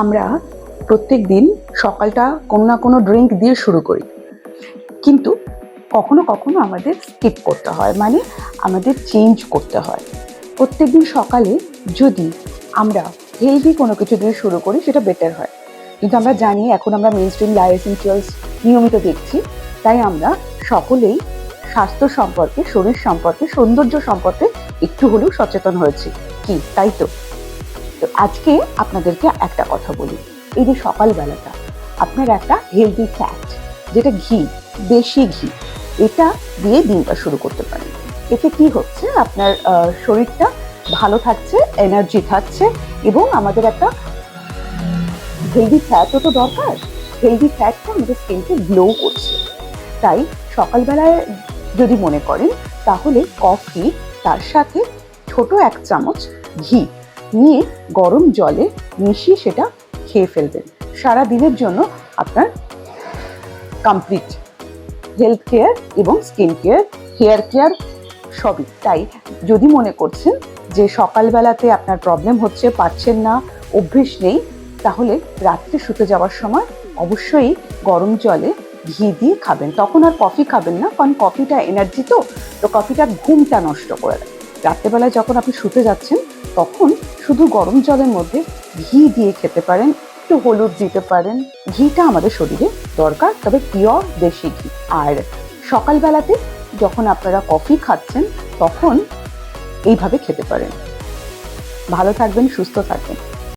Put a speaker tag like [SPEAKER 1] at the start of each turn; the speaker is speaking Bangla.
[SPEAKER 1] আমরা প্রত্যেক দিন সকালটা কোনো না কোনো ড্রিঙ্ক দিয়ে শুরু করি, কিন্তু কখনো কখনো আমাদের স্কিপ করতে হয়, মানে আমাদের চেঞ্জ করতে হয়। প্রত্যেক দিন সকালে যদি আমরা হেলদি কোনো কিছু দিয়ে শুরু করি সেটা বেটার হয়, কিন্তু আমরা জানি এখন আমরা মেইনস্ট্রিম লাইফ এসেনশিয়ালস নিয়মিত দেখছি, তাই আমরা সকলেই স্বাস্থ্য সম্পর্কে, শরীর সম্পর্কে, সৌন্দর্য সম্পর্কে একটু হলেও সচেতন হয়েছি, কি তাই তো? তো আজকে আপনাদেরকে একটা কথা বলি, এই যে সকালবেলাটা আপনার একটা হেলদি ফ্যাট, যেটা ঘি, দেশি ঘি, এটা দিয়ে দিনটা শুরু করতে পারেন। এতে কি হচ্ছে, আপনার শরীরটা ভালো থাকছে, এনার্জি থাকছে, এবং আমাদের একটা হেলদি ফ্যাটও তো দরকার। হেলদি ফ্যাটটা আমাদের স্কিনকে গ্লো করছে। তাই সকালবেলায় যদি মনে করেন, তাহলে কফি, তার সাথে ছোট 1 চামচ ঘি নিয়ে গরম জলে মিশিয়ে সেটা খেয়ে ফেলবেন। সারা দিনের জন্য আপনার কমপ্লিট হেলথ কেয়ার এবং স্কিন কেয়ার, হেয়ার কেয়ার সবই। তাই যদি মনে করছেন যে সকালবেলাতে আপনার প্রবলেম হচ্ছে, পারছেন না, অভ্যেস নেই, তাহলে রাত্রে শুতে যাওয়ার সময় অবশ্যই গরম জলে ঘি দিয়ে খাবেন। তখন আর কফি খাবেন না, কারণ কফিটা এনার্জি, তো কফিটা ঘুমটা নষ্ট করে দেয়। রাত্রেবেলায় যখন আপনি শুতে যাচ্ছেন, তখন শুধু গরম জলের মধ্যে ঘি দিয়ে খেতে পারেন, একটু হলুদ দিতে পারেন। ঘিটা আমাদের শরীরে দরকার, তবে পিওর দেশি ঘি। আর সকালবেলাতে যখন আপনারা কফি খাচ্ছেন, তখন এইভাবে খেতে পারেন। ভালো থাকবেন, সুস্থ থাকবেন।